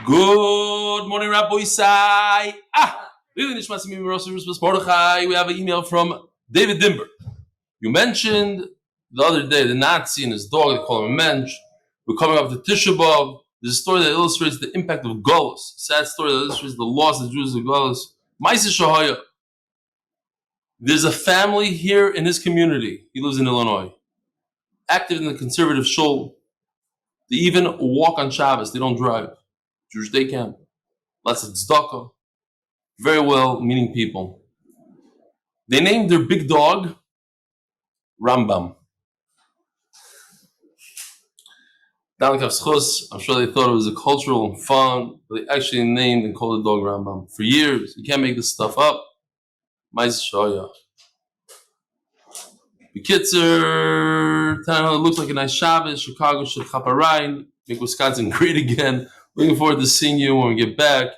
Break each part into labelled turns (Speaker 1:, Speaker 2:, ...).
Speaker 1: Good morning, Rabbi Isai. Nishamas Mordechai. We have an email from David Dimber. You mentioned the other day the Nazi and his dog, they call him a mensch. We're coming up to Tisha B'Av. There's a story that illustrates the impact of Golus. Sad story that illustrates the loss of the Jews of Golus. Ma'aseh Shahaya. There's a family here in his community. He lives in Illinois. Active in the conservative shul. They even walk on Shabbos. They don't drive. Jewish day camp. Lots of tzedakah. Very well-meaning people. They named their big dog Rambam. I'm sure they thought it was a cultural fun, but they actually named and called the dog Rambam. For years, you can't make this stuff up. Ma'aseh Shahaya. Bekitzer, it looks like a nice Shabbos. Chicago should Chaparain. Make Wisconsin great again. Looking forward to seeing you when we get back.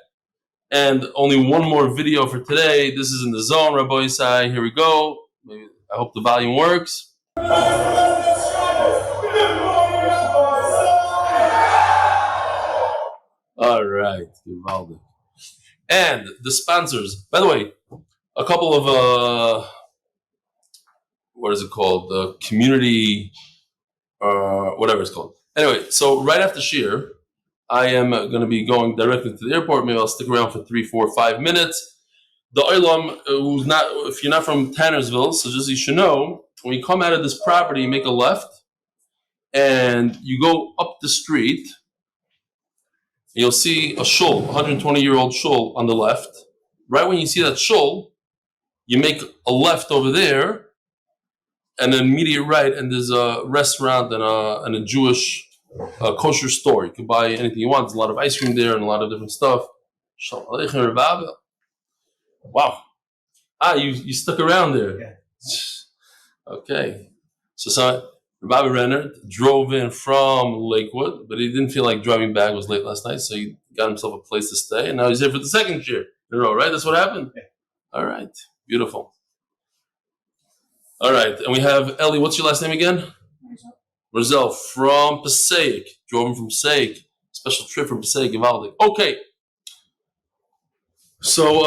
Speaker 1: And only one more video for today. This is in the zone, Rabbi Isai. Here we go. I hope the volume works. All right. And the sponsors. By the way, a couple of, what is it called? The community, whatever it's called. Anyway, so right after Shir, I am going to be going directly to the airport. Maybe I'll stick around for 3, 4, 5 minutes. The Olam, who's not, if you're not from Tannersville, so just so you should know, when you come out of this property, you make a left, and you go up the street, you'll see a shul, 120-year-old shul on the left. Right when you see that shul, you make a left over there, and an immediate right, and there's a restaurant and a Jewish kosher store. You can buy anything you want. There's a lot of ice cream there and a lot of different stuff. Wow. You stuck around there. Yeah. Okay. So Rabbi Renner drove in from Lakewood, but he didn't feel like driving back. It was late last night, so he got himself a place to stay, and now he's here for the second year in a row, right? That's what happened? Yeah. All right. Beautiful. All right. And we have Eli. What's your last name again? Raziel from Passaic. Drove him from Passaic. Special trip from Passaic. Okay. So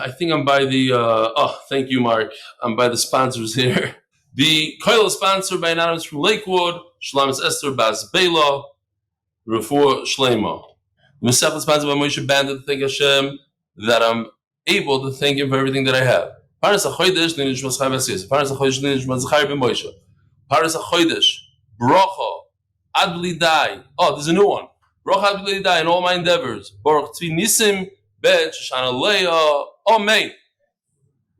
Speaker 1: I think I'm by the thank you, Mark. I'm by the sponsors here. The Koil is sponsored by Anonymous from Lakewood, Shalema Esther Bas Bela, Refuah Shlema. The Yosef is sponsored by Moshe Banda to thank Hashem that I'm able to thank him for everything that I have. Paras HaChodesh, Nishamas Paras HaChodesh, Nishamas Zechariah ben Moshe. Paras HaChodesh, Bracha, Ad B'Lidai. Oh, there's a new one. Bracha Ad B'Lidai in all my endeavors. Baruch Tzvi Nissim, Ben, Shoshana, Leah. Amen.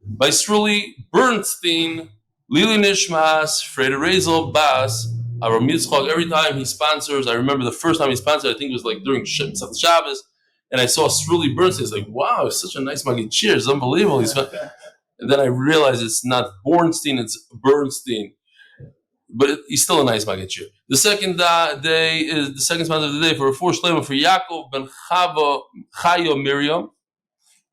Speaker 1: By Sruly, Bernstein, Liulu Nishamas, Fraida, Raziel, Bas, Avrahom, Yitzchock. Every time he sponsors, I remember the first time he sponsored, I think it was like during Shabbos, and I saw Sruly Bernstein. It's like, wow, it's such a nice Magid. Cheers, unbelievable. And then I realized it's not Bornstein, it's Bernstein. But he's still a nice Magid. The second day is the second sponsor of the day for Refuah Shalema for Yaakov ben Chaya Miriam.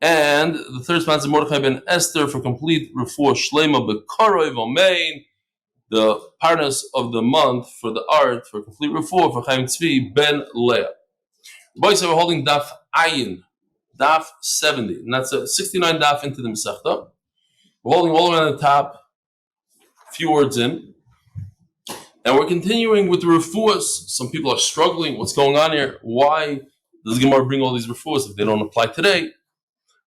Speaker 1: And the third sponsor, Mordechai ben Esther, for complete Refuah Shlema B'Karoi V'Omein, the partners of the month for the art for complete Refuah for Tzvi ben Leah. Boys, we're holding Daf Ayin, Daf 70, and that's a 69 Daf into the Masechta. We're holding all the way on the top, a few words in. And we're continuing with the refuahs. Some people are struggling. What's going on here? Why does Gemara bring all these refuahs if they don't apply today?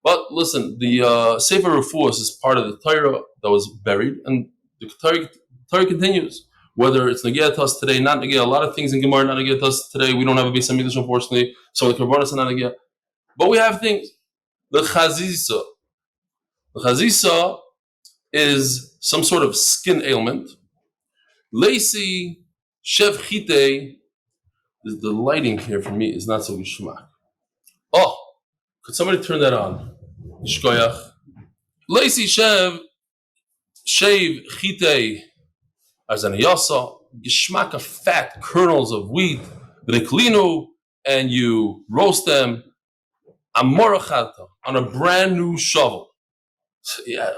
Speaker 1: But listen, the Sefer Refuahs is part of the Torah that was buried, and the Torah continues. Whether it's Nageya to us today, not Nageya. A lot of things in Gemara not Nageya to us today. We don't have a Beis Hamikdash, unfortunately. So the Karbonos are not Nageya. But we have things. The Chazisa. The Chazisa is some sort of skin ailment. Lacy, Chef Chite, the lighting here for me is not so gishmak. Oh, could somebody turn that on? Shkoyach. Lacy, Chef, Shave Chite, Arzanayasa, gishmak of fat kernels of wheat, Reklinu, and you roast them, Amorachata, on a brand new shovel. Yeah,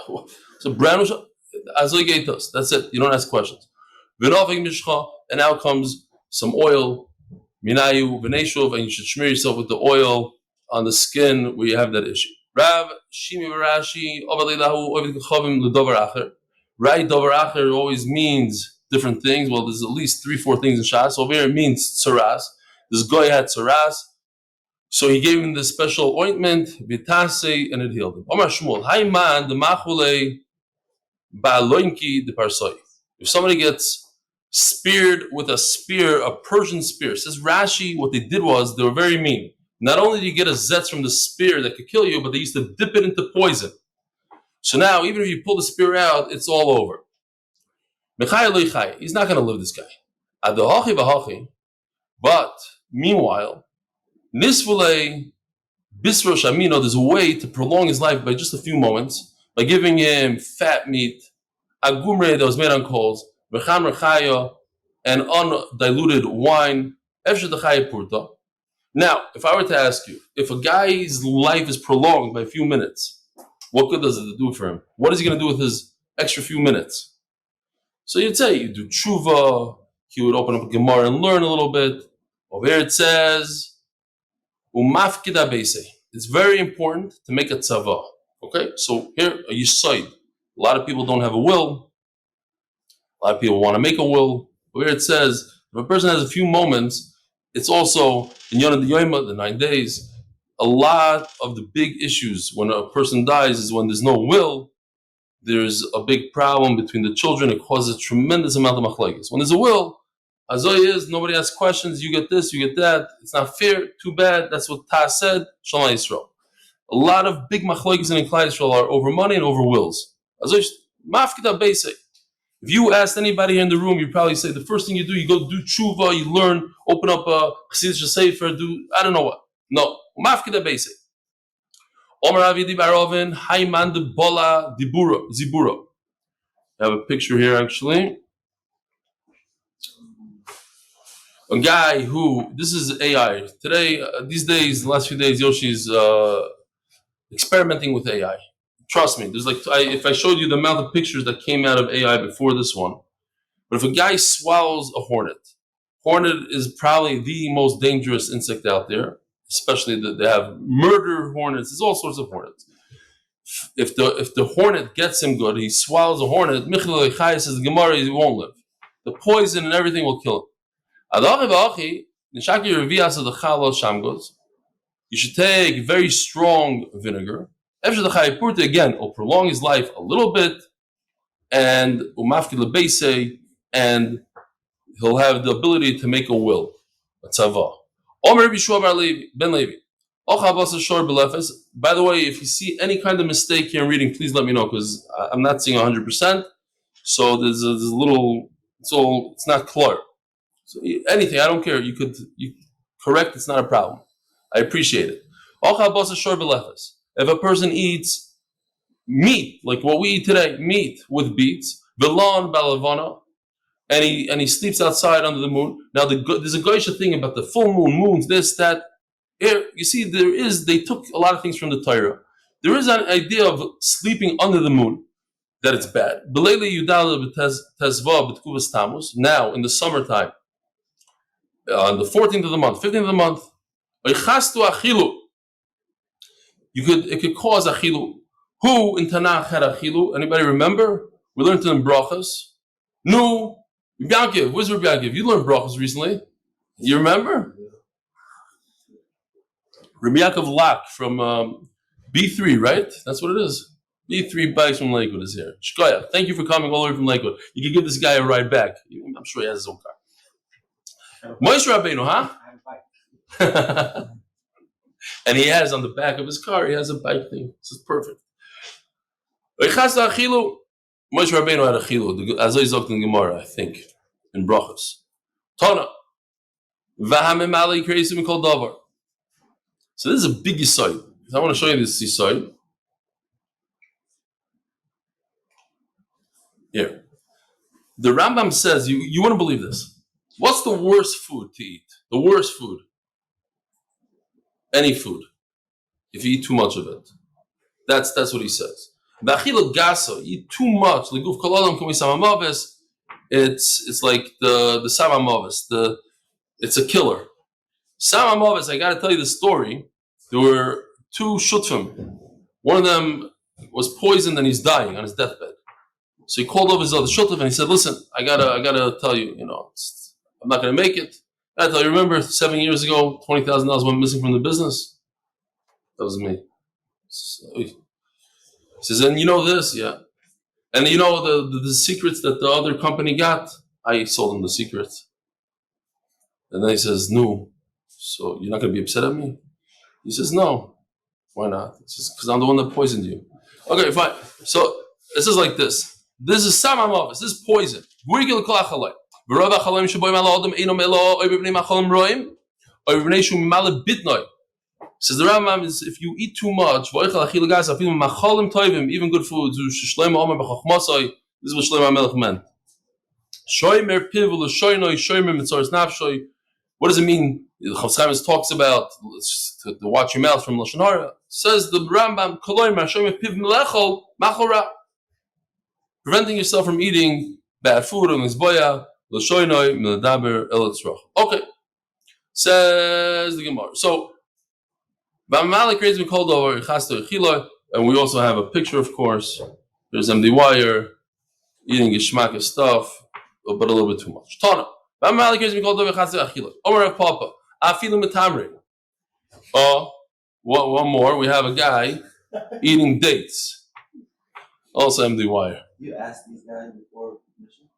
Speaker 1: it's a brand new shovel. That's it. You don't ask questions. And now comes some oil, Minayu v'neishuv, and you should smear yourself with the oil on the skin where you have that issue. Rav Shimi Rashi Ovalilahu Ovid Kachavim L'Dover Acher. Right, Dover Acher always means different things. Well, there's at least 3-4 things in Shas. Over here it means tsaras. This guy had tsaras, so he gave him this special ointment, vitase, and it healed him. Omar Shmuel, Hayman the Machule Ba'aloinki the Parsoi. If somebody gets speared with a spear, a Persian spear, says Rashi, what they did was they were very mean. Not only do you get a zetz from the spear that could kill you, but they used to dip it into poison. So now, even if you pull the spear out, it's all over. He's not going to live, this guy. But meanwhile, Nisvule Bisro Shamino, there's a way to prolong his life by just a few moments, by giving him fat meat, agumre that was made on coals, v'cham rechaya, and undiluted wine. Now, if I were to ask you, if a guy's life is prolonged by a few minutes, what good does it do for him? What is he going to do with his extra few minutes? So you'd say you do tshuva, he would open up a Gemara and learn a little bit. Over here it says, umafkida beise. It's very important to make a tzava. Okay, so here a yisoid. A lot of people don't have a will. A lot of people want to make a will. Over here it says, if a person has a few moments, it's also in Yonah D'Yoyma, the 9 days. A lot of the big issues when a person dies is when there's no will. There's a big problem between the children. It causes a tremendous amount of machlokes. When there's a will, Azoy is, nobody asks questions, you get this, you get that. It's not fair, too bad. That's what Ta said, Shalom Yisrael. A lot of big machlokes in Klal Yisrael are over money and over wills. Azoy, mafkida basic. If you asked anybody here in the room, you probably say the first thing you do, you go do tshuva, you learn, open up a chassidus sefer, do I don't know what. No, mafkida basic. Omer Avidi Barovin, Hayman de Bola Ziburo. I have a picture here actually. A guy who, this is AI. Today, these days, the last few days, Yoshi's experimenting with AI. Trust me, there's like, if I showed you the amount of pictures that came out of AI before this one, but if a guy swallows a hornet is probably the most dangerous insect out there, especially that they have murder hornets, there's all sorts of hornets. If the hornet gets him good, he swallows a hornet, Michel Chaya says the Gemara, he won't live. The poison and everything will kill him. You should take very strong vinegar. Again, will prolong his life a little bit, and and he'll have the ability to make a will, a tzava. By the way, if you see any kind of mistake here in reading, please let me know, because I'm not seeing 100%. So there's a little, it's not clear. So anything, I don't care. You correct, it's not a problem. I appreciate it. If a person eats meat, like what we eat today, meat with beets, vilon balavana, and he sleeps outside under the moon. Now there's a goyish thing about the full moons, this, that. Here, you see, they took a lot of things from the Torah. There is an idea of sleeping under the moon, that it's bad. Now, in the summertime, on the 14th of the month, 15th of the month, it could cause achilu. Who in Tanakh had achilu? Anybody remember? We learned it in Brachas. No, Billyack. Where's Billyack? You learned Brachas recently. You remember? Rabbi Yaakov Lack from B3, right? That's what it is. B3 bikes from Lakewood is here. Shkoya, thank you for coming all the way from Lakewood. You can give this guy a ride back. I'm sure he has his own car. Moshe Rabbeinu, huh? And he has on the back of his car, he has a bike thing. This is perfect. Moshe Rabbeinu had a chilu. As I zokt in Gemara, I think, in Brachas. Tona. Vahamemali kreisim kol davar. So this is a big yisoid. I want to show you this yisoid. Here. The Rambam says, you wouldn't believe this. What's the worst food to eat? The worst food. Any food. If you eat too much of it. That's what he says. V'achila gaso, eat too much. Leguf kolodam kumi samamavis. It's like the samamavis. It's a killer. Sam Amavis, I got to tell you the story. There were two shutfim. One of them was poisoned and he's dying on his deathbed. So he called over his other shutf and he said, "Listen, I gotta tell you, I'm not gonna make it. I gotta tell you, remember 7 years ago, $20,000 went missing from the business? That was me." So he says, "And you know this, yeah. And you know the secrets that the other company got? I sold them the secrets." And then he says, "No. So you're not going to be upset at me?" He says, "No. Why not?" He says, "Because I'm the one that poisoned you." Okay, fine. So this is like this. This is samamavis. This is poison. Says the Rambam is if you eat too much, even good food. This is what Shlema Melech meant. What does it mean? The Chafetz talks about to watch your mouth from Lashon Hara. Says the Rambam, preventing yourself from eating bad food. Okay, says the Gemara. So, Malik raised me called over, and we also have a picture, of course. There's MD Wire eating Gishmak stuff, but a little bit too much. Tana. Malik raised me called over, Omer of Papa. Afilu Metamri. One more. We have a guy eating dates. Also MD Wire.
Speaker 2: You asked these guys before permission?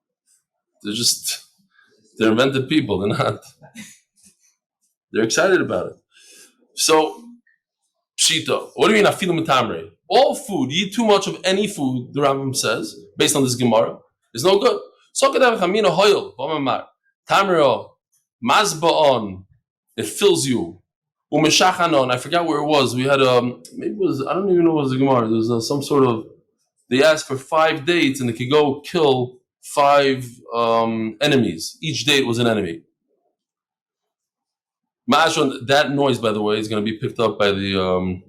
Speaker 1: They're invented people. They're excited about it. So, Pshita. What do you mean afilu metamre? All food, you eat too much of any food, the Rambam says, based on this Gemara, is no good. So kadav chamina hoyel, v'amamar, tamro, mazba'on, it fills you. Umeshachanon, I forgot where it was. We had maybe it was, I don't even know what was the Gemara. There was some sort of, they asked for 5 dates and they could go kill 5 enemies. Each date was an enemy. Ma'ashon, that noise, by the way, is going to be picked up by the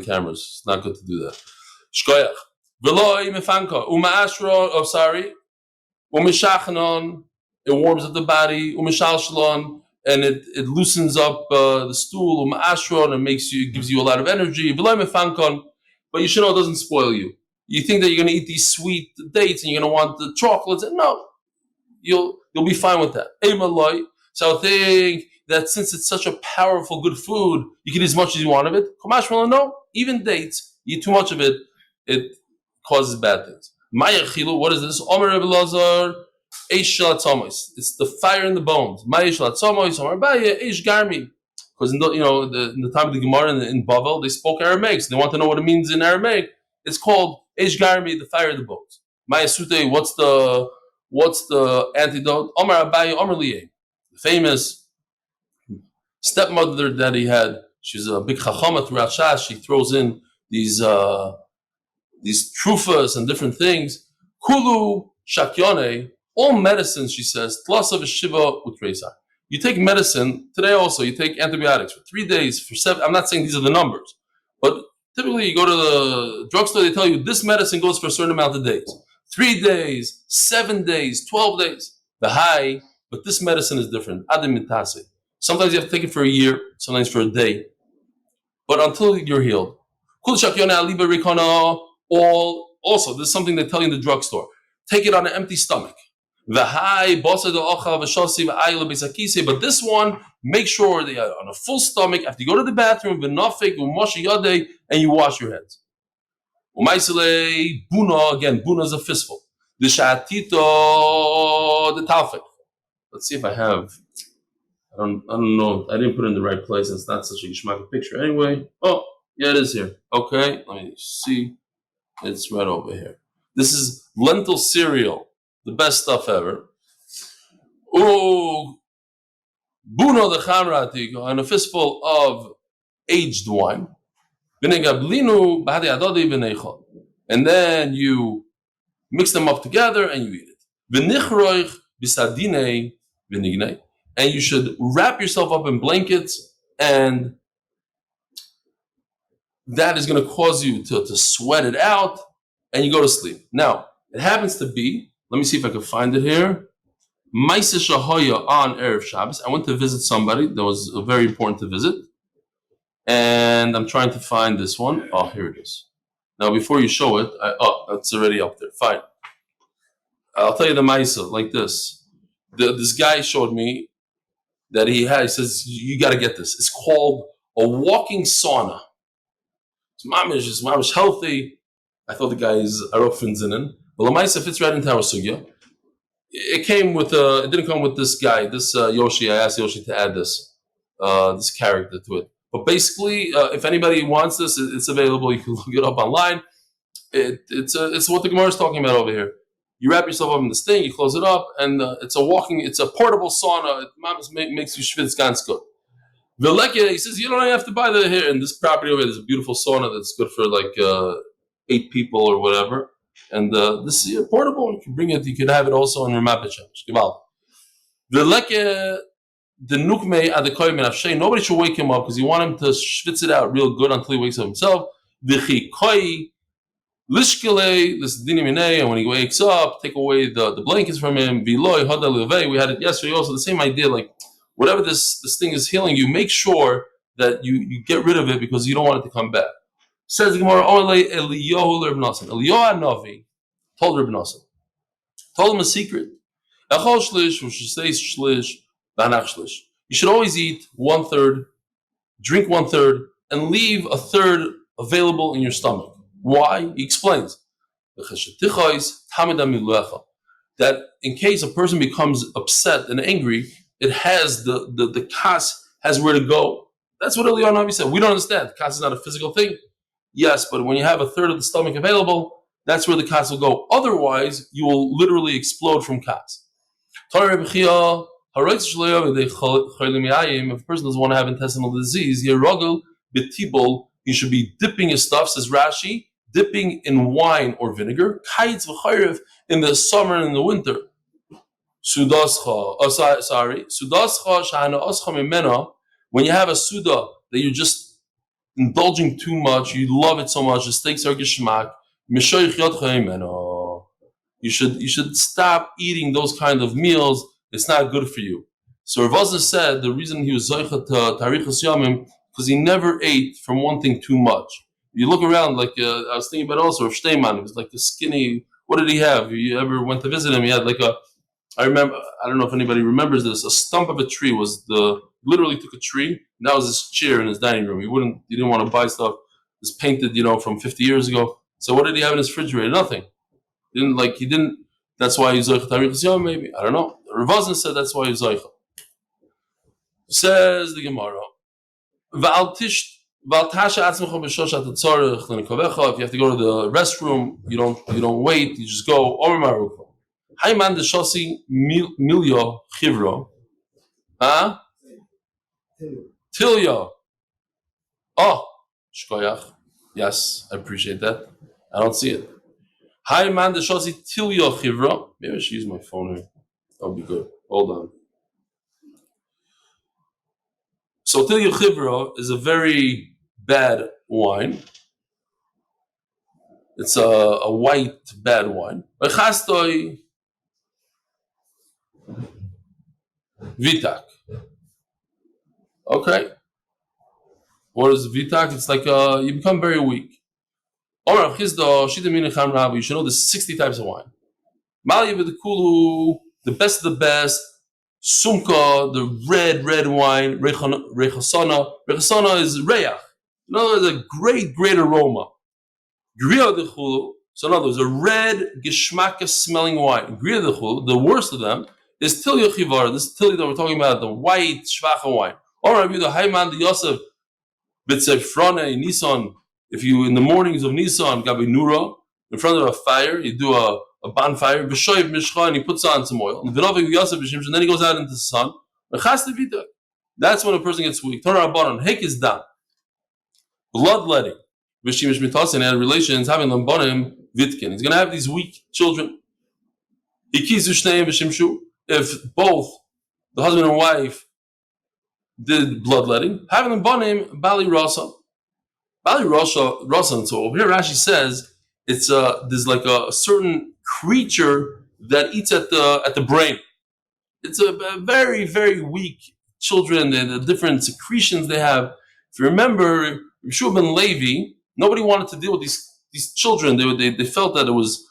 Speaker 1: cameras. It's not good to do that. Shkoyach. V'loi mefanka. Uma'ashron, Umeshachnon, it warms up the body. Umeshalshalon, and it loosens up the stool. Uma'ashron, and gives you a lot of energy. V'loi mefankon, but you should know it doesn't spoil you. You think that you're going to eat these sweet dates and you're going to want the chocolates. No, you'll be fine with that. So I think that since it's such a powerful, good food, you can eat as much as you want of it. No, even dates, you eat too much of it, it causes bad things. What is this? It's the fire in the bones. Because in the time of the Gemara in Bavel, they spoke Aramaic, so they want to know what it means in Aramaic. It's called Eish Garmi, the fire in the bones. Mayasute, what's the antidote? Omar Abaye, Omar Lieh, the famous stepmother that he had. She's a big chachama throughout Shas. She throws in these trufas and different things. Kulu shakyone, all medicines, she says, tlasav shiva utresa. You take medicine today. Also, you take antibiotics for 3 days, for 7. I'm not saying these are the numbers, but typically you go to the drugstore. They tell you this medicine goes for a certain amount of days: 3 days, 7 days, 12 days. The high, but this medicine is different. Adim mitase. Sometimes you have to take it for a year, sometimes for a day, but until you're healed. Also, this is something they tell you in the drugstore. Take it on an empty stomach. But this one, make sure they are on a full stomach after you go to the bathroom, and you wash your hands. Again, buna is a fistful. The talfik. Let's see if I have. I don't know. I didn't put it in the right place. It's not such a geschmack picture. Anyway. Oh, yeah, it is here. Okay, let me see. It's right over here. This is lentil cereal. The best stuff ever. Oh, buno de chamrati, and a fistful of aged wine. And then you mix them up together and you eat it. And you should wrap yourself up in blankets, and that is going to cause you to sweat it out, and you go to sleep. Now, it happens to be, let me see if I can find it here. Maisa Shahoya on Erev Shabbos. I went to visit somebody that was very important to visit. And I'm trying to find this one. Oh, here it is. Now, before you show it, it's already up there. Fine. I'll tell you the Maisa like this. This guy showed me that he says, you got to get this. It's called a walking sauna. It's mamish healthy. I thought the guy's arofin. Well, the Maisa fits right into our sugya. It didn't come with this guy, this Yoshi. I asked Yoshi to add this character to it. But basically, if anybody wants this, it's available. You can look it up online. It's what the Gemara is talking about over here. You wrap yourself up in this thing, you close it up, and it's a portable sauna. It makes you schwitz ganz good. Billyack, he says, you don't have to buy that here. In this property over here, there's a beautiful sauna that's good for like 8 people or whatever. And this is portable. You can bring it. You can have it also in Ramapacham. Billyack, the nukmei adekoy menafshay. Nobody should wake him up because you want him to schwitz it out real good until he wakes up himself. V'chikoi lishkele l'sdinimine, and when he wakes up, take away the blankets from him. V'loy hadal levei. We had it yesterday also. The same idea, like whatever this thing is healing you, make sure that you get rid of it because you don't want it to come back. Says the Gemara, Eliyahu Reb Nosson. Eliyahu Navi told Reb Nosson, told him a secret. Echol shlish, which should say shlish. You should always eat 1/3, drink 1/3, and leave 1/3 available in your stomach. Why? He explains that in case a person becomes upset and angry, it has the kas has where to go. That's what Eliyahu Navi said. We don't understand. Kas is not a physical thing. Yes, but when you have 1/3 of the stomach available, that's where the kas will go. Otherwise, you will literally explode from kas. If a person doesn't want to have intestinal disease, he should be dipping his stuff, says Rashi, dipping in wine or vinegar, in the summer and in the winter. When you have a suda that you're just indulging too much, you love it so much, the steaks are geschmack, you should stop eating those kind of meals. It's not good for you. So Raziel said the reason he was zoichet to tarichas yamim because he never ate from one thing too much. You look around, like I was thinking about also Steinman. He was like the skinny. What did he have? You ever went to visit him? He had like I remember. I don't know if anybody remembers this. A stump of a tree literally took a tree. And that was his chair in his dining room. He didn't want to buy stuff. It was painted, from 50 years ago. So what did he have in his refrigerator? Nothing. He didn't. That's why he's zoichet tarichas yamim. Maybe I don't know. Raziel said that's why he's zoichet. Says the Gemara, if you have to go to the restroom, you don't wait, you just go. Tilya. Oh, shkoyach. Yes, I appreciate that. I don't see it. Hi man, the shosi tilya chivra. Maybe I should use my phone here. That'll be good. Hold on. So Tilya Chivra is a very bad wine. It's a white bad wine. Vitak. Okay. What is Vitak? It's like you become very weak. You should know there's 60 types of wine. The best of the best. Sumka, the red wine, Rechosana. Rechosana is Reach. In other words, a great aroma. Griya de Chulu, so in other words, a red, geschmacka smelling wine. Griya de Chulu, the worst of them, is Tilya Chivar. This Tilya that we're talking about, the white, shvacha wine. Or Rabbi the Hayman de Yosef, B'tzefrone, Nissan. If you, in the mornings of Nissan, Gabi Nura, in front of a fire, you do a bonfire, and he puts on some oil, and then he goes out into the sun. That's when a person gets weak. Hek is done. Bloodletting. And had relations, having them bonim vitkin. He's going to have these weak children. If both the husband and wife did bloodletting, having them bonim bali rasa. Bali rasa. So over here Rashi says there's like a certain creature that eats at the brain. It's a very, very weak children, the different secretions they have. If you remember, Yeshua ben Levi, nobody wanted to deal with these children. They felt that it was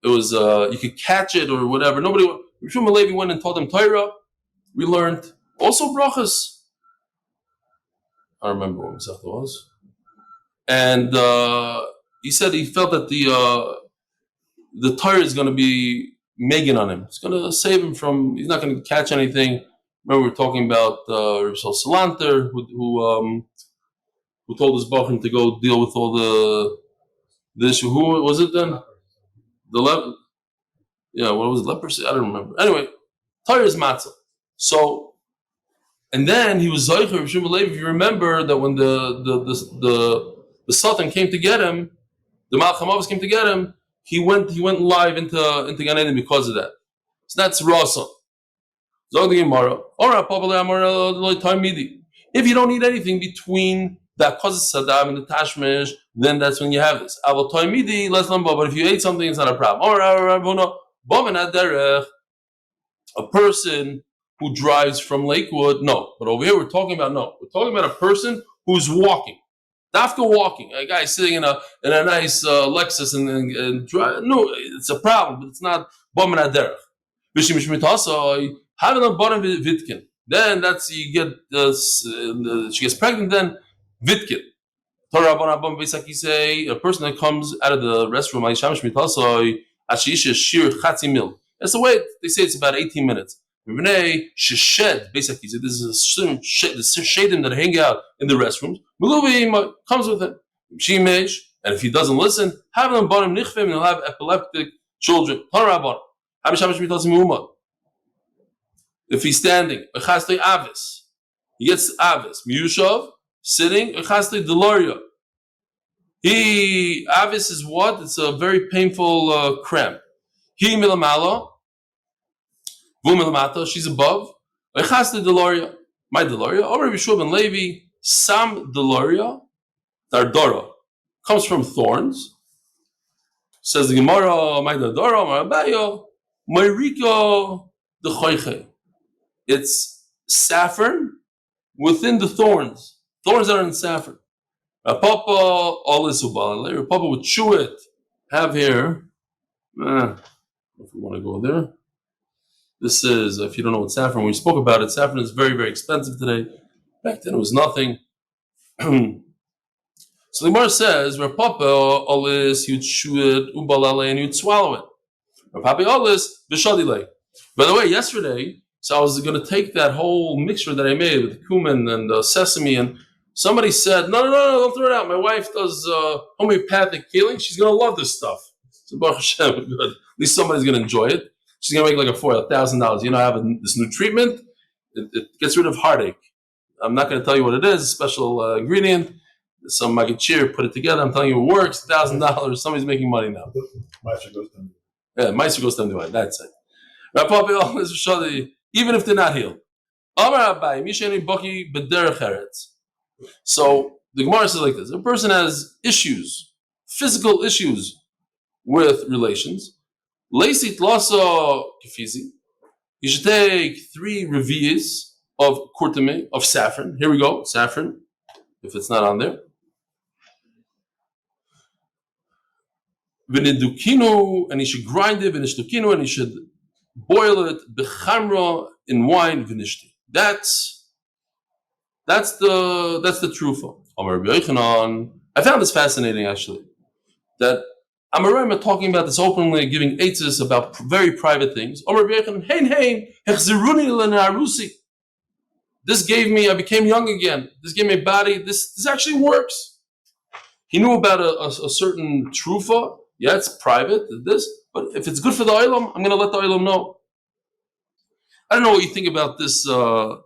Speaker 1: you could catch it or whatever. Yeshua ben Levi went and taught them Torah. We learned also brachas. I don't remember what exactly it was. And he said he felt that the Torah is going to be Megan on him. It's going to save him from. He's not going to catch anything. Remember, we were talking about Raziel Salanter, who told his Bachim to go deal with all the issue. Who was it then? What was it? Leprosy? I don't remember. Anyway, Torah is matzah. So, and then he was Zoicher, if you remember that when the Sultan came to get him, the Malach HaMavis came to get him, he went live into Gan Eden because of that. So that's Rasa. If you don't need anything between the Kozis Sadam and the Tashmish, then that's when you have this. But if you ate something, it's not a problem. A person who drives from Lakewood, no. But over here we're talking about a person who's walking. Dafka walking. A guy sitting in a nice Lexus and drive. No, it's a problem, but it's not Bomen Aderech. Then that's you get she gets pregnant. Then Vitkin. Say a person that comes out of the restroom. That's the way they say it's about 18 minutes. Basically, this is a shadim that hang out in the restrooms. Comes with him. And if he doesn't listen, have them bottom nichvim and he'll have epileptic children. If he's standing, he gets avis. Miyushav, sitting, deloria. Avis is what? It's a very painful cramp. He milamala, vu milamata, she's above. Deloria, my deloria. Over Yeshua ben Levi, Sam deloria, dardora, comes from thorns. Says the Gemara, my dardora, marabayo, mairiko de choiche. It's saffron within the thorns. Thorns that are in saffron. Papa olisubal. Papa would chew it. Have here. If we want to go there. This is, if you don't know what saffron, we spoke about it. Saffron is very, very expensive today. Back then it was nothing. So the Gemara says, where Papa olis, he would chew it, ubalale, and he would swallow it. Where Papa olis, bishadile. By the way, yesterday, so I was going to take that whole mixture that I made with cumin and sesame, and somebody said, no, don't throw it out. My wife does homeopathic healing. She's going to love this stuff. So Baruch Hashem, good. At least somebody's going to enjoy it. She's going to make like $1,000. You know, I have this new treatment. It gets rid of heartache. I'm not going to tell you what it is, a special ingredient. Some magachir put it together. I'm telling you it works, $1,000. Somebody's making money now. Meister goes to them. That's it. Even if they're not healed. So the Gemara says like this: a person has issues, physical issues with relations. You should take 3 revi'is of kurtame, of saffron. Here we go, saffron, if it's not on there. And you should grind it, and you should boil it bechamra in wine vinishti. That's the trufa. I found this fascinating actually. That Amoraim are talking about this openly, giving eitzes about very private things. This gave me, I became young again. This gave me a body. This actually works. He knew about a certain trufa. Yeah, it's private. But if it's good for the oilam, I'm going to let the oilam know. I don't know what you think about this. Now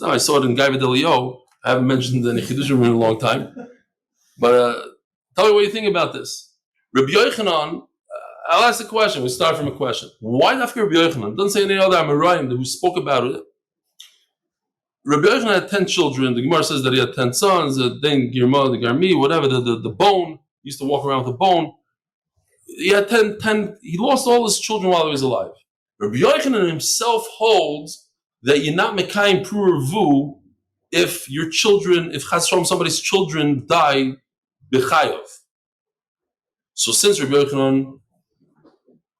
Speaker 1: I saw it in Gaiva Delio. I haven't mentioned the Chidushim in a long time. But tell me what you think about this. Rabbi Yochanan, I'll ask the question. We start from a question. Why Dafka Rabbi Yochanan? It doesn't say any other Amoraim who spoke about it. Rabbi Yochanan had 10 children. The Gemara says that he had 10 sons. The Girma, the Garmi, whatever, the bone. He used to walk around with a bone. He had 10. He lost all his children while he was alive. Rabbi Yochanan himself holds that you're not mekayim pru'ervu if your children, if chas v'shalom somebody's children die b'chayav. So since Rabbi Yochanan,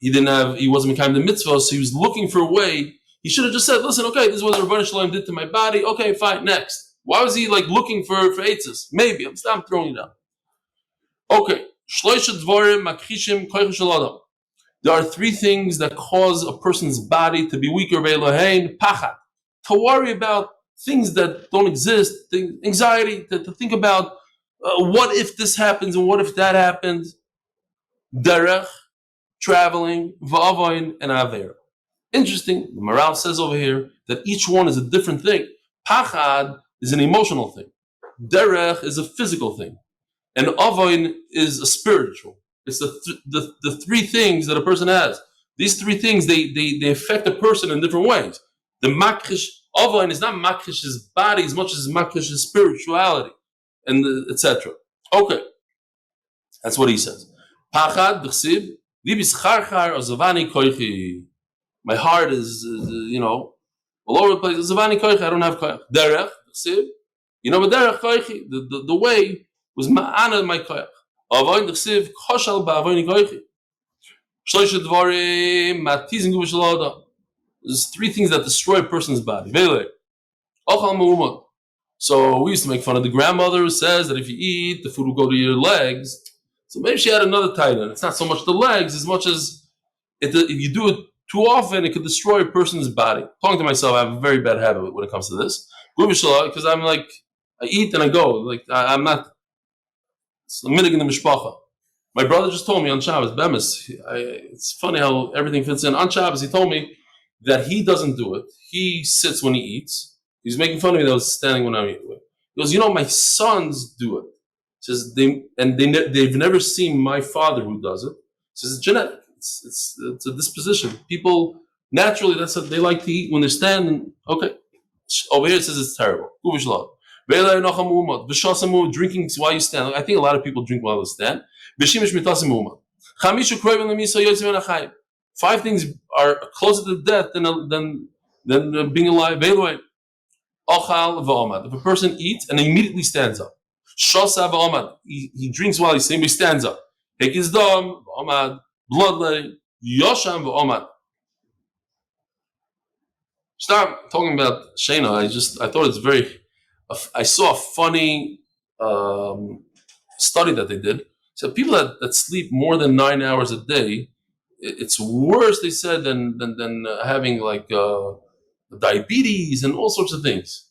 Speaker 1: he wasn't mekayim the mitzvah, so he was looking for a way. He should have just said, listen, okay, this is what the Rebbeinu Shalom did to my body. Okay, fine, next. Why was he like looking for eitzes? Maybe. I'm throwing it down. Okay. There are three things that cause a person's body to be weaker. Pachad. To worry about things that don't exist. Anxiety. To think about what if this happens and what if that happens. Derech. Traveling. Va'avoin and aver. Interesting. The Maral says over here that each one is a different thing. Pachad is an emotional thing. Derech is a physical thing. And avoin is a spiritual. It's the three things that a person has. These three things, they affect a person in different ways. The makrish, avoin is not makrish's body as much as makrish's spirituality, and etc. Okay. That's what he says. Pachad, b'chsib, libis charchar, ozavani koichi. My heart is, all over the place. Ozavani koichi, I don't have koich. Derech, b'chsib, but derech koichi, the way was ma'ana my koich. Avoin d'chsiv koshal ba'avoin koichi. Shloisha dvarim matizim guv shel adam. There's three things that destroy a person's body. Vele, ochal me'umad. So we used to make fun of the grandmother who says that if you eat, the food will go to your legs. So maybe she had another title. It's not so much the legs as much as if you do it too often, it could destroy a person's body. Talking to myself, I have a very bad habit when it comes to this. Because I'm like, I eat and I go. Like I'm not. It's the minig in the mishpacha. My brother just told me on Shabbos, Bemis. It's funny how everything fits in. On Shabbos, he told me that he doesn't do it. He sits when he eats. He's making fun of me that I was standing when I'm eating. He goes, my sons do it. He says they've never seen my father who does it. He says it's genetic. It's a disposition. People naturally that's what they like to eat when they're standing. Okay. Over here it says it's terrible. Drinking while you stand. I think a lot of people drink while they stand. 5 things are closer to death than being alive. If a person eats and immediately stands up. He drinks while he's saying he stands up. Bloodletting. Stop talking about Shana. I thought it's very. I saw a funny study that they did. So people that sleep more than 9 hours a day, it's worse, they said, than having like diabetes and all sorts of things.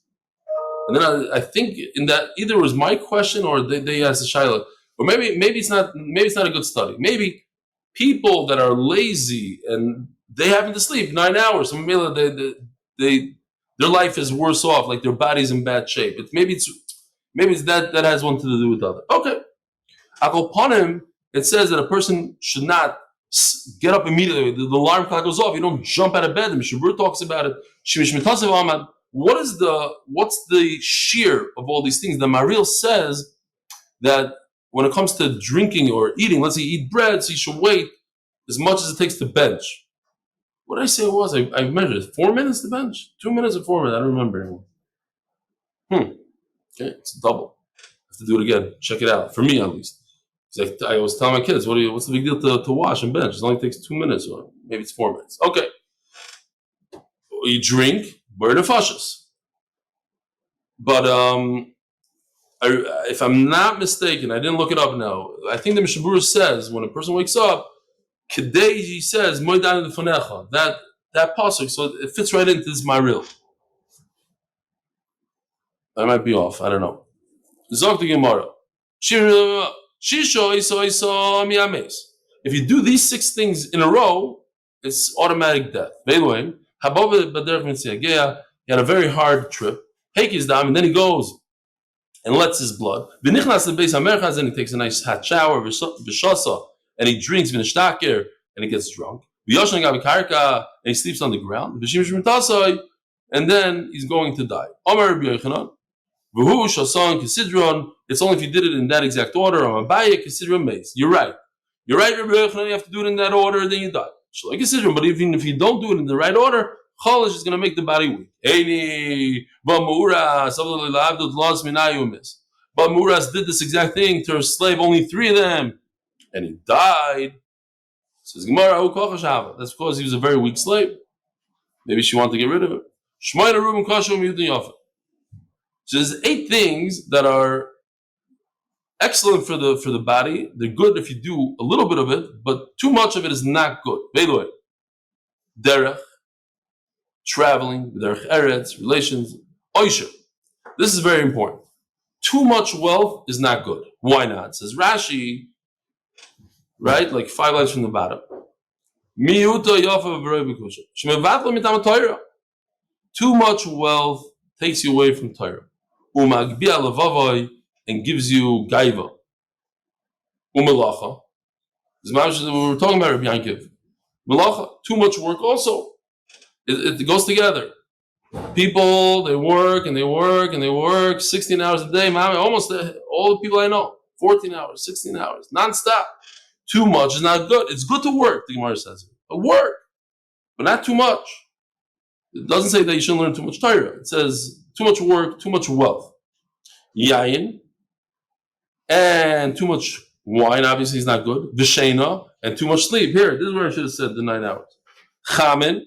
Speaker 1: And then I think in that either it was my question or they asked the Shaila, or maybe it's not a good study. Maybe people that are lazy and they happen to sleep 9 hours, so maybe their life is worse off, like their body's in bad shape. Maybe it's that has one to do with the other. Okay. Upon him, it says that a person should not get up immediately. The alarm clock goes off. You don't jump out of bed. The Mishabur talks about it. What's the shear of all these things? The Maril says that when it comes to drinking or eating, let's say you eat bread, so you should wait as much as it takes to bench. What did I say it was? I measured 4 minutes to bench? 2 minutes or 4 minutes? I don't remember anymore. Okay, it's double. I have to do it again. Check it out. For me, at least. I always tell my kids, what's the big deal to wash and bench? It only takes 2 minutes, or maybe it's 4 minutes. Okay. You drink, burn the fashas. But if I'm not mistaken, I didn't look it up now. I think the Mishabura says when a person wakes up, Kedei, he says, Moidan Lefanecha. That pasuk, so it fits right into this Maril. I might be off. I don't know. Zog the Gemara. If you do these 6 things in a row, it's automatic death. He had a very hard trip. And then he goes and lets his blood. And he takes a nice hot shower, and he drinks and he gets drunk. And he sleeps on the ground. And then he's going to die. It's only if you did it in that exact order. You're right. You have to do it in that order, then you die. But even if you don't do it in the right order, cholish is going to make the body weak. But Muras did this exact thing to her slave, only 3 of them, and he died. Says Gemara, that's because he was a very weak slave. Maybe she wanted to get rid of him. So there's 8 things that are excellent for the body. They're good if you do a little bit of it, but too much of it is not good. By the way, derech, traveling, derech eretz, relations, oisha. This is very important. Too much wealth is not good. Why not? It says Rashi, right? Like 5 lines from the bottom. Too much wealth takes you away from Torah. And gives you gaiva. Umelacha. We were talking about Rabbi Yankiv. Melacha, too much work also. It goes together. People, they work and they work and they work 16 hours a day. Almost all the people I know, 14 hours, 16 hours, non-stop. Too much is not good. It's good to work, the Gemara says. But work, but not too much. It doesn't say that you shouldn't learn too much Torah. It says too much work, too much wealth. Yayin, and too much wine obviously is not good. V'sheina, and too much sleep. Here, this is where I should have said the 9 hours. Chamin,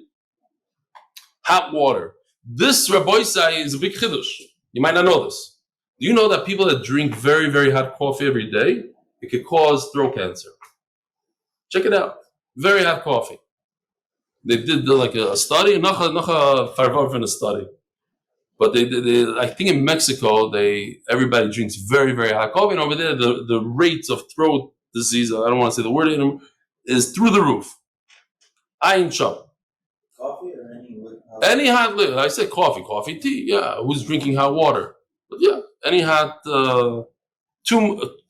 Speaker 1: hot water. This Rabbi Isai is a big chiddush. You might not know this. Do you know that people that drink very, very hot coffee every day, it could cause throat cancer? Check it out. Very hot coffee. They did like a study, not a farvar from a study. But they, I think in Mexico, everybody drinks very, very hot coffee, and over there, the rates of throat disease, I don't want to say the word, is through the roof. Ayin sham.
Speaker 2: Coffee or
Speaker 1: any hot liquor. I said coffee, tea. Yeah, who's drinking hot water? But yeah, any hot,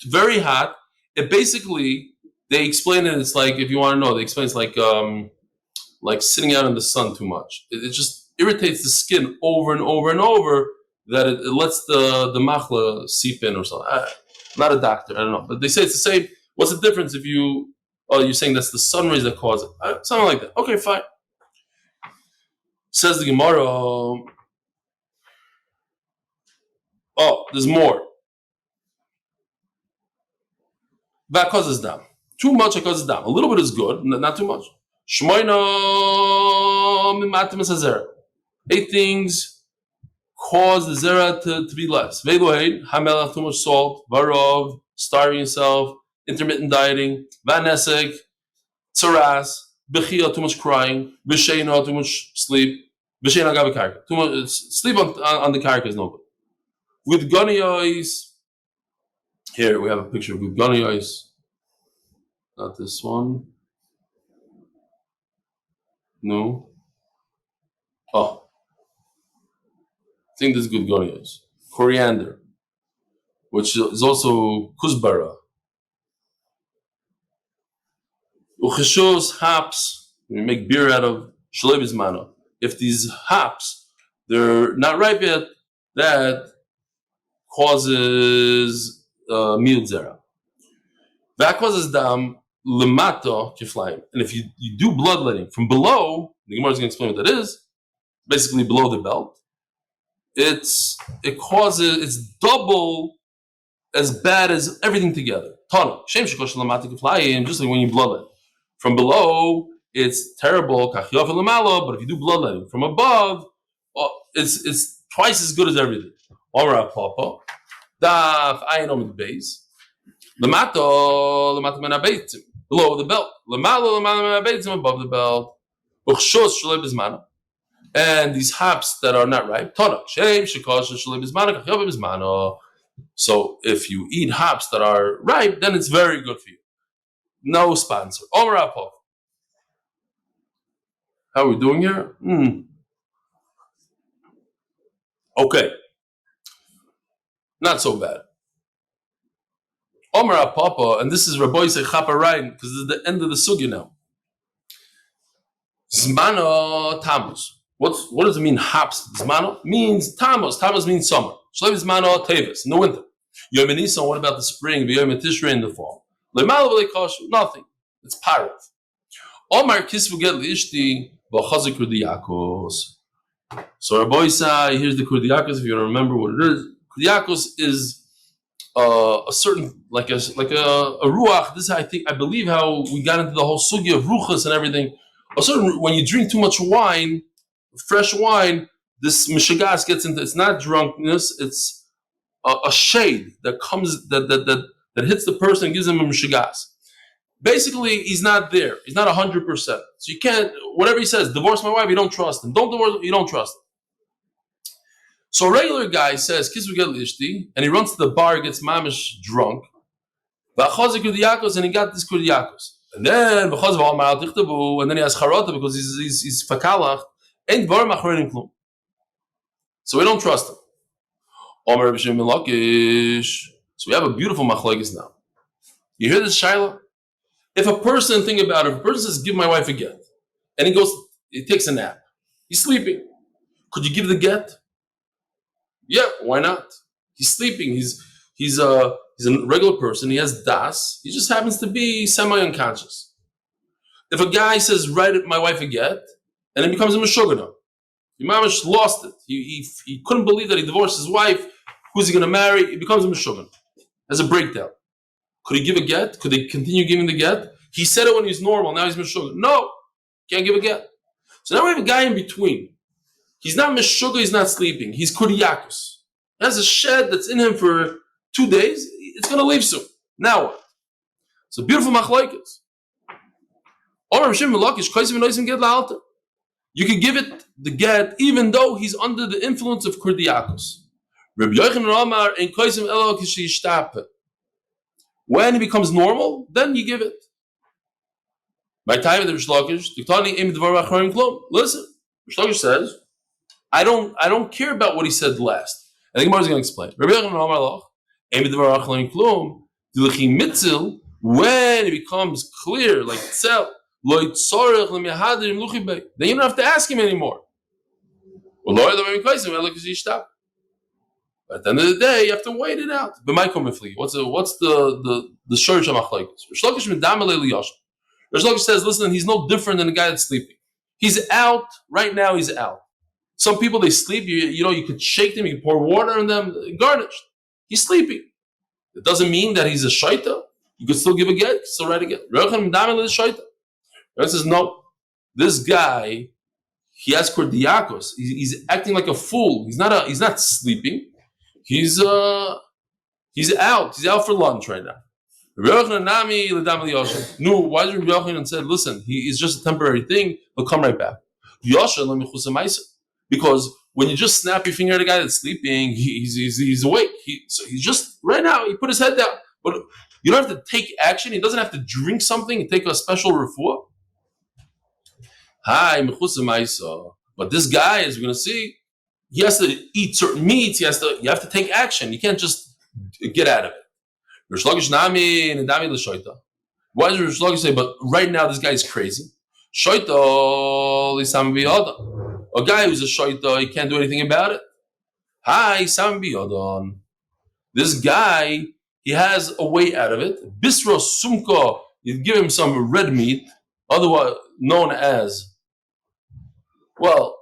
Speaker 1: very hot. It basically, they explain it. It's like, if you want to know, they explain it's like sitting out in the sun too much. It just irritates the skin over and over and over, that it lets the machla seep in or something. I'm not a doctor, I don't know. But they say it's the same. What's the difference if you're saying that's the sun rays that cause it? Something like that. Okay, fine. Says the Gemara, there's more. That causes dam. Too much it causes dam. A little bit is good, not too much. Shmoina mimatim hazera. 8 things cause the zera to be less. Veilohein, hamelach, too much salt, varov, starving yourself, intermittent dieting, vanesek, tsaras, bechia, too much crying, v'sheina, too much sleep, v'sheina gav karka. Too much sleep on the karka is no good. With gunny eyes, here we have a picture of good gunny eyes. Not this one. No. I think this is good gonios. Coriander, which is also kuzbara. Ucheshos, hops, we make beer out of shlebizmano. If these hops, they're not ripe yet, that causes mild zera. That causes dam lemato kiflaim. And if you do bloodletting from below, the Gemara is going to explain what that is, basically below the belt, it's double as bad as everything together. Tana, just like when you bloodlet. From below, it's terrible, but if you do bloodletting from above, it's twice as good as everything. Alright, Papa. Daf Amud Beis. Below the belt. Above the belt. And these hops that are not ripe, so if you eat hops that are ripe, then it's very good for you. No sponsor. How are we doing here? Okay. Not so bad. Omar Papa, and this is Rabbi Yosef Chaparain, because this is the end of the sugya now. Zmano Tammuz. What does it mean? Hops. Zmano means Tammuz. Tammuz means summer. Shleim Zmano Tevis in the winter. Yom Nissim. What about the spring? Yom Tishrei in the fall. Le'malav le'koshu. Nothing. It's parrot. Omar kisvu get liishti v'chazik kurdiyakos. So Rabbi Isai, here's the kurdiyakos. If you don't remember what it is, kurdiyakos is a certain like a ruach. This is I believe how we got into the whole sugya of ruchas and everything. A certain when you drink too much wine, fresh wine, this mishagas gets into. It's not drunkenness. It's a shade that comes that hits the person and gives him a mishagas. Basically, he's not there. He's not 100%. So you can't, whatever he says, divorce my wife, you don't trust him. Don't divorce, you don't trust him. So a regular guy says, Kisvu get lishti, and he runs to the bar, gets mamish drunk. And he got this kurdiyakos. And then, and then he has charata because he's fakalach. So we don't trust him. So we have a beautiful machlokes now. You hear this, Shiloh? If a person, think about it, if a person says, give my wife a get, and he takes a nap, he's sleeping. Could you give the get? Yeah, why not? He's sleeping. He's a regular person. He has das. He just happens to be semi-unconscious. If a guy says, write my wife a get, and it becomes a meshugana, he mamish lost it. He couldn't believe that he divorced his wife. Who's he going to marry? He becomes a meshugana. Has a breakdown. Could he give a get? Could they continue giving the get? He said it when he's normal. Now he's meshugah. No, can't give a get. So now we have a guy in between. He's not meshugah. He's not sleeping. He's kurdiyakos. He has a shed that's in him for 2 days. It's going to leave soon. Now what? So beautiful machlokes. You can give it the get even though he's under the influence of kurdiyakos. When he becomes normal, then you give it. My time of the Rishlakish, listen, Rishlakish says, I don't care about what he said last. I think Gemara is going to explain. When it becomes clear, like itself, then you don't have to ask him anymore. But at the end of the day, you have to wait it out. What's the shorish of machlokes? Rishlakish says, listen, he's no different than the guy that's sleeping. He's out right now. He's out. Some people they sleep. You could shake them. You can pour water on them, garnished. He's sleeping. It doesn't mean that he's a shaita. You could still give a get. Still write a get. Rishlakish says no. This guy, he has kurdiyakos. He's acting like a fool. He's not sleeping. He's out. He's out for lunch right now. No, why did Rabbi Yochanan said, listen, he is just a temporary thing, he'll come right back. Because when you just snap your finger at a guy that's sleeping, he's awake. He's just, right now, he put his head down. But you don't have to take action. He doesn't have to drink something and take a special refuah. But this guy, as we're going to see, he has to eat certain meats. You have to take action. You can't just get out of it. Why does Rishlakish say, but right now this guy is crazy? A guy who's a shaita, he can't do anything about it. This guy, he has a way out of it. Bisro sumka, you give him some red meat, otherwise known as, well,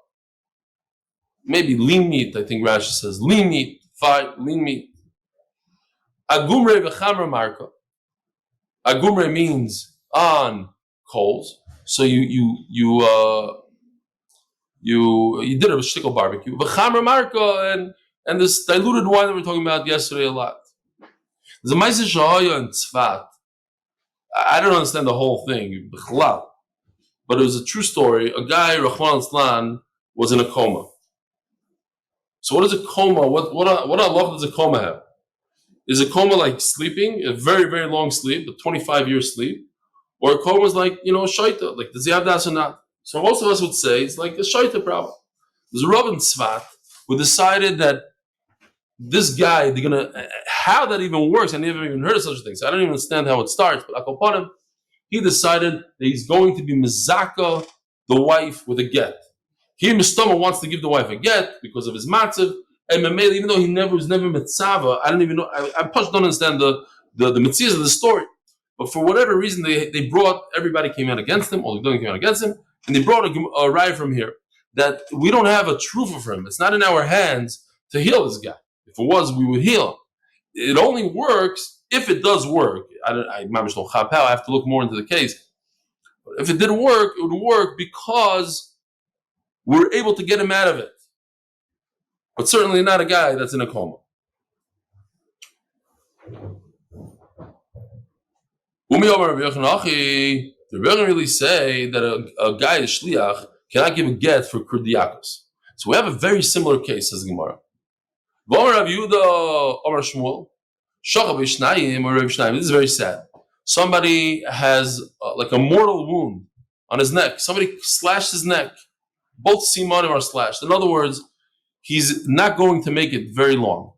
Speaker 1: maybe lean meat, I think Rashi says. Lean meat, fine, lean meat. Agumre v'chamra marka. Agumre means on coals. So you did a shtickle barbecue. V'chamra marka and this diluted wine that we were talking about yesterday a lot. There's a ma'aseh shahaya in Tzvat. I don't understand the whole thing, but it was a true story. A guy, Rahman al-Islan, was in a coma. So what is a coma? What Allah does a coma have? Is a coma like sleeping, a very, very long sleep, a 25-year sleep? Or a coma is like, shaita, like does he have das or not? So most of us would say it's like a shaita problem. There's a Rav in Tzvat who decided that this guy, how that even works, I never even heard of such a thing, so I don't even understand how it starts, but upon him, he decided that he's going to be mizaka the wife with a get. He, Mistoma, wants to give the wife a get because of his matzav, and Mamela, even though he was never mitzava, I don't even know, I don't understand the mitzias of the story. but for whatever reason, they brought, everybody came out against him, all the Gittin came out against him, and they brought a raya from here that we don't have a truth for him. It's not in our hands to heal this guy. If it was, we would heal him. It only works if it does work. I have to look more into the case. But if it did work, it would work because we're able to get him out of it. But certainly not a guy that's in a coma. The Rebbe really say that a guy, a shliach, cannot give a get for kurdiakos. So we have a very similar case, says the Gemara. This is very sad. Somebody has like a mortal wound on his neck. Somebody slashed his neck. Both simanim are slashed. In other words, he's not going to make it very long.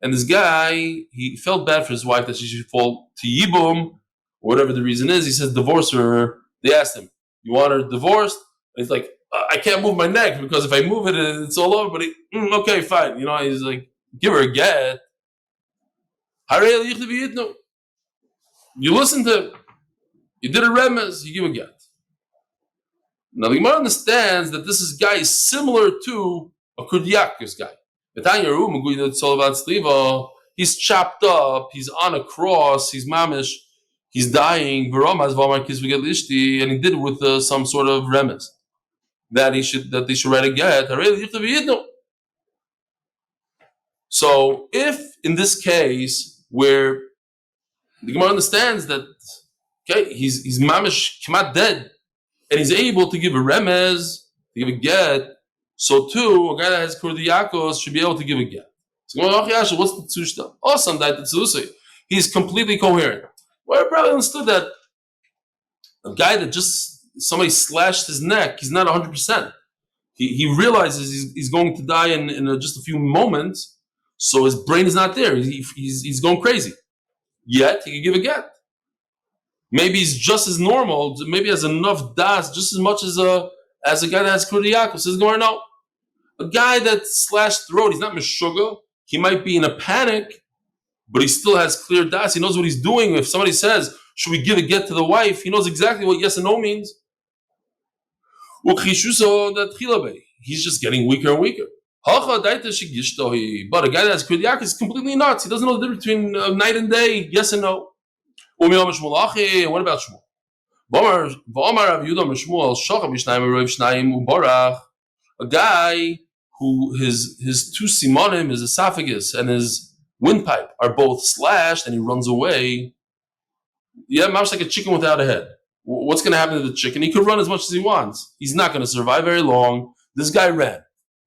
Speaker 1: And this guy, he felt bad for his wife that she should fall to yibum, whatever the reason is. He says, divorce her. They asked him, you want her divorced? And he's like, I can't move my neck because if I move it, it's all over. But okay, fine. He's like, give her a get. You listen to him. You did a remez, you give a get. Now the Gemara understands that this guy is similar to a kurdiakos guy. He's chopped up, he's on a cross, he's mamish, he's dying, and he did it with some sort of remez that they should write a get. So if in this case where the Gemara understands that he's mamish kemat dead and he's able to give a remez, to give a get, so too a guy that has kurdiakos should be able to give a get. So what's the tzushta? Awesome, that the he's completely coherent. Well, I probably understood that a guy that just somebody slashed his neck, he's not 100%. He realizes he's going to die in just a few moments, so his brain is not there. He's going crazy. Yet he can give a get. Maybe he's just as normal. Maybe has enough das just as much as a guy that has kurdiakos. Says going no. A guy that slashed throat, he's not meshuggah. He might be in a panic, but he still has clear das. He knows what he's doing. If somebody says, should we give a get to the wife? He knows exactly what yes and no means. He's just getting weaker and weaker. But a guy that has kurdiakos is completely nuts. He doesn't know the difference between night and day, yes and no. What about Shmuel? A guy who his two simonim, his esophagus and his windpipe are both slashed and he runs away. Yeah, much like a chicken without a head. What's going to happen to the chicken? He could run as much as he wants. He's not going to survive very long. This guy ran.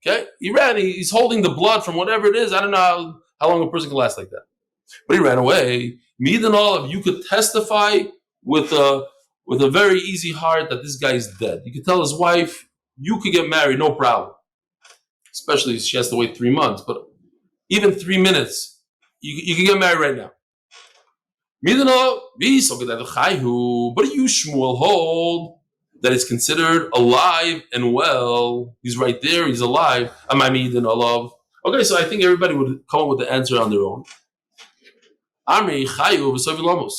Speaker 1: Okay? He ran. He's holding the blood from whatever it is. I don't know how long a person can last like that. But he ran away. Me and all of you could testify with a very easy heart that this guy is dead. You could tell his wife, you could get married, no problem. Especially if she has to wait 3 months. But even 3 minutes, you can get married right now. But you, Shmuel, hold that it's considered alive and well. He's right there, he's alive. Okay, so I think everybody would come up with the answer on their own.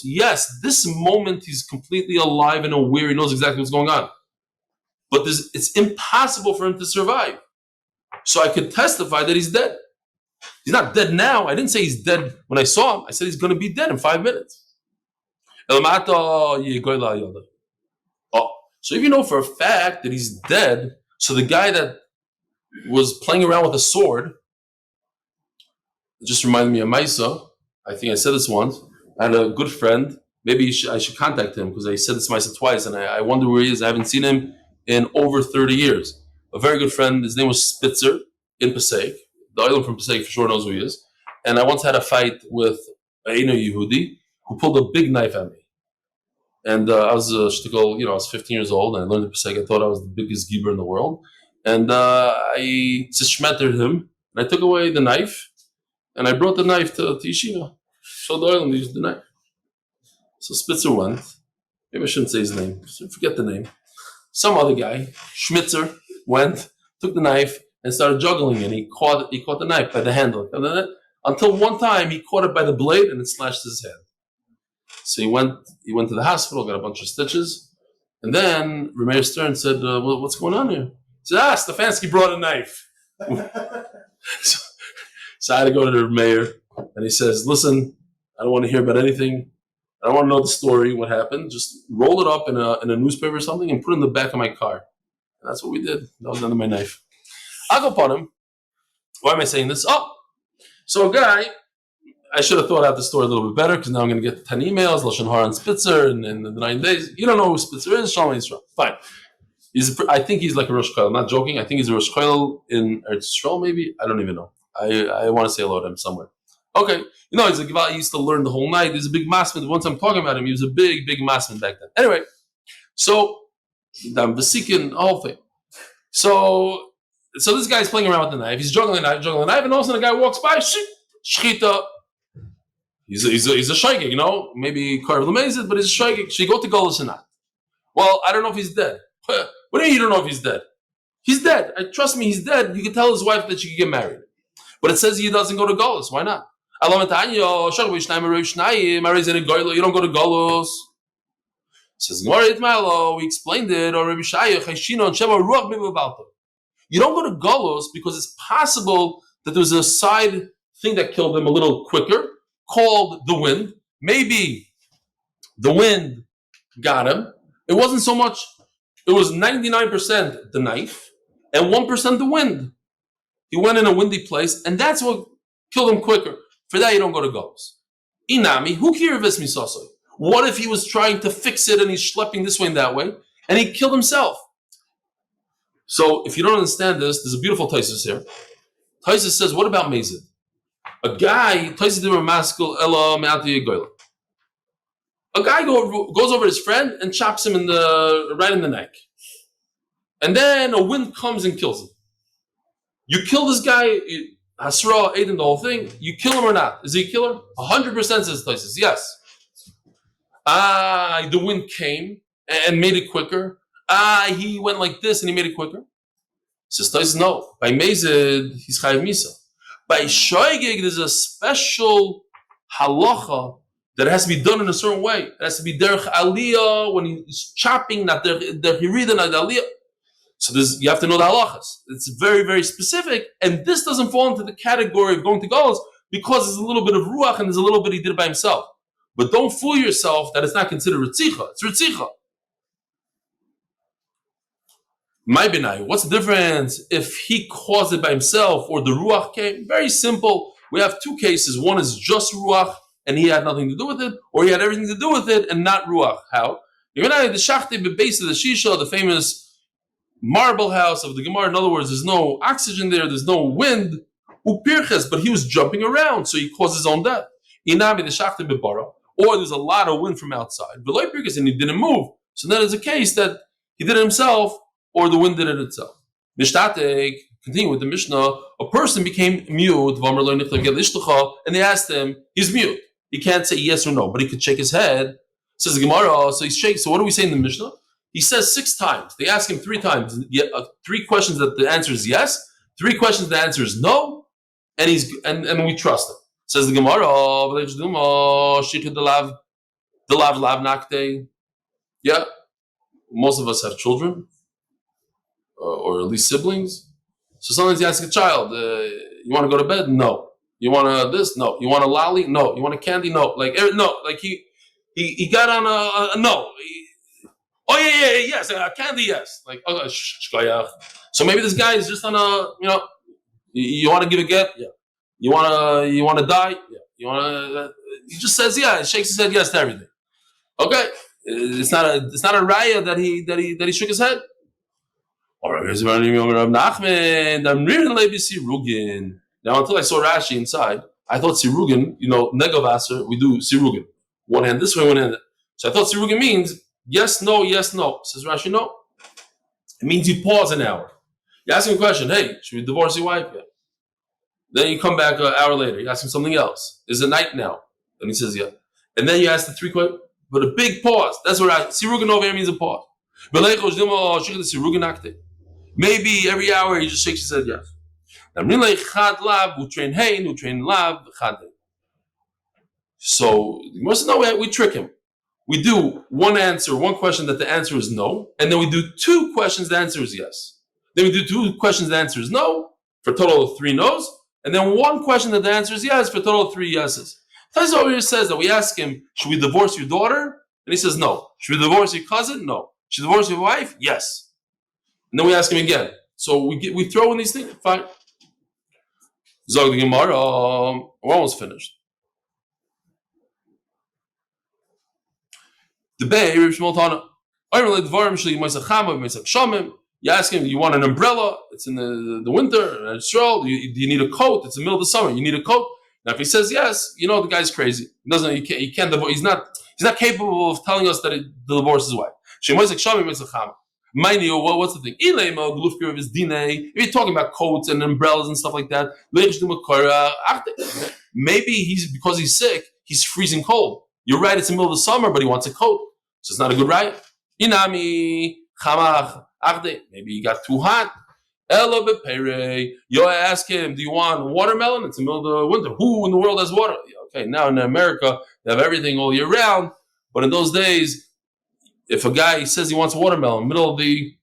Speaker 1: Yes, this moment he's completely alive and aware, he knows exactly what's going on. But it's impossible for him to survive. So I could testify that he's dead. He's not dead now. I didn't say he's dead when I saw him. I said he's going to be dead in 5 minutes. Oh, so if you know for a fact that he's dead, so the guy that was playing around with a sword, it just reminded me of Maisa. I think I said this once. I had a good friend. Maybe I should contact him because I said this to Maisa twice, and I wonder where he is. I haven't seen him in over 30 years. A very good friend. His name was Spitzer in Passaic. The island from Passaic for sure knows who he is. And I once had a fight with a Yehudi who pulled a big knife at me. And I was a shtickle, I was 15 years old, and I learned in Passaic. I thought I was the biggest giver in the world. And I just schmettered him, and I took away the knife, and I brought the knife to Yeshiva. Showed the island, used the knife. So Spitzer went. Maybe I shouldn't say his name. Forget the name. Some other guy, Schmitzer, went, took the knife, and started juggling, and he caught the knife by the handle. Until one time he caught it by the blade and it slashed his head. So he went to the hospital, got a bunch of stitches, and then Rameir Stern said, well, what's going on here? He said, Stefansky brought a knife. So I had to go to the mayor, and he says, listen, I don't want to hear about anything. I don't want to know the story, what happened. Just roll it up in a newspaper or something and put it in the back of my car. And that's what we did. That was under my knife. I'll go upon him. Why am I saying this? So a guy, I should have thought out the story a little bit better because now I'm going to get 10 emails, Lashon Hara and Spitzer in the 9 days. You don't know who Spitzer is, Shalom Yisrael. Fine. I think he's like a Rosh Choyel. I'm not joking. I think he's a Rosh Choyel in Eretz Yisrael, maybe. I don't even know. I want to say hello to him somewhere. Okay. He's a Gevalt. He used to learn the whole night. He's a big masman. Once I'm talking about him, he was a big, big masman back then. Anyway, so I'm Vasikin, the whole thing. So this guy's playing around with the knife. He's juggling the knife, and all of a sudden a guy walks by, shchita. He's a shaygig, maybe Karv Lemezid, but he's a shaygig. Should he go to Golos or not? Well, I don't know if he's dead. What do you mean you don't know if he's dead? He's dead. Trust me, he's dead. You can tell his wife that she can get married. But it says he doesn't go to Golos. Why not? You don't go to Golos. Says we explained it, or you don't go to Golos because it's possible that there was a side thing that killed him a little quicker, called the wind. Maybe the wind got him. It wasn't so much, it was 99% the knife and 1% the wind. He went in a windy place, and that's what killed him quicker. For that, you don't go to Golos. Inami, who cares misosoy? What if he was trying to fix it and he's schlepping this way and that way, and he killed himself? So, if you don't understand this, there's a beautiful Taisus here. Taisus says, what about Mezid? A guy, Taisus did a maskul ela me'ati goyla. A guy goes over his friend and chops him right in the neck. And then a wind comes and kills him. You kill this guy, Hasra, Aiden, the whole thing, you kill him or not? Is he a killer? 100% says Taisus, yes. The wind came and made it quicker. He went like this and he made it quicker. Says Taisus, no. By Mezid, he's Chayav Misa. By Shoygig, there's a special halacha that has to be done in a certain way. It has to be derech aliyah when he's chopping, not derech hirida, not aliyah. So you have to know the halachas. It's very, very specific, and this doesn't fall into the category of going to Golos because there's a little bit of ruach and there's a little bit he did it by himself. But don't fool yourself that it's not considered ritzicha. It's ritzicha. My benai, what's the difference if he caused it by himself or the ruach came? Very simple. We have two cases. One is just ruach and he had nothing to do with it, or he had everything to do with it and not ruach. How? The shachti base of the shisha, the famous marble house of the Gemara. In other words, there's no oxygen there, there's no wind. Upirches, but he was jumping around, so he caused his own death. Inami the shachti bebara, or there's a lot of wind from outside. But like Pirches, and he didn't move. So then it's a case that he did it himself, or the wind did it itself. Nishtatek, continue with the Mishnah, a person became mute, and they asked him, he's mute. He can't say yes or no, but he could shake his head. Says the Gemara, so he's shaking. So what do we say in the Mishnah? He says 6 times. They ask him 3 times. 3 questions that the answer is yes, 3 questions the answer is no, and we trust him. Says the Gemara, yeah, most of us have children, or at least siblings. So sometimes you ask a child, you want to go to bed? No. You want this? No. You want a lolly? No. You want a candy? No. No. Like he got on a no. Oh yeah, yes, candy, yes. Like so maybe this guy is just on a you want to give a get? Yeah. You want to die? Yeah. You want to? He just says yeah. He shakes his head yes to everything. Okay, it's not a raya that he shook his head. Now until I saw Rashi inside, I thought sirugin, negavaser, we do sirugin. One hand this way, one hand. So I thought sirugin means yes, no, yes, no. Says Rashi, no. It means you pause an hour. You ask him a question, hey, should we divorce your wife? Yeah. Then you come back an hour later, you ask him something else. Is it night now? And he says, yeah. And then you ask the 3 questions, but a big pause. That's what sirugin over here means a pause. Maybe every hour he just shakes his head yes. So the Gemara says, no, we trick him. We do one question that the answer is no, and then we do two questions, the answer is yes. Then we do two questions, the answer is no, for a total of 3 no's, and then one question that the answer is yes, for a total of 3 yeses. Taisus over here says that we ask him, should we divorce your daughter? And he says no. Should we divorce your cousin? No. Should we divorce your wife? Yes. And then we ask him again. So we throw in these things. Fine. Zog the Gemara, we're almost finished. The Bay, you ask him, you want an umbrella? It's in the winter. It's do you need a coat? It's the middle of the summer. You need a coat. Now, if he says yes, the guy's crazy. He can't divorce. He's not capable of telling us that the divorce is wife. What's the thing? If you're talking about coats and umbrellas and stuff like that, maybe because he's sick, he's freezing cold. You're right, it's the middle of the summer, but he wants a coat. So it's not a good right. Maybe he got too hot. You ask him, do you want watermelon? It's the middle of the winter. Who in the world has water? Okay, now in America, they have everything all year round. But in those days, if a guy says he wants watermelon in the middle of the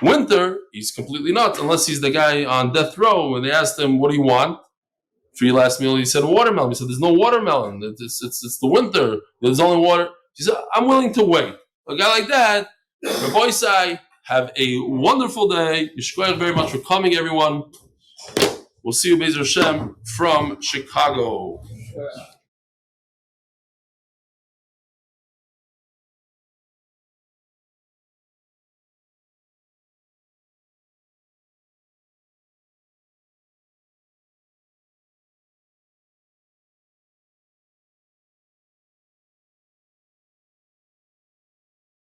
Speaker 1: winter, he's completely nuts, unless he's the guy on death row and they asked him, what do you want for your last meal? He said, watermelon. He said, there's no watermelon. It's the winter. There's only water. He said, I'm willing to wait. A guy like that, Rabbi Isai, have a wonderful day. Yishkoyach very much for coming, everyone. We'll see you, Be'ez Hashem, from Chicago.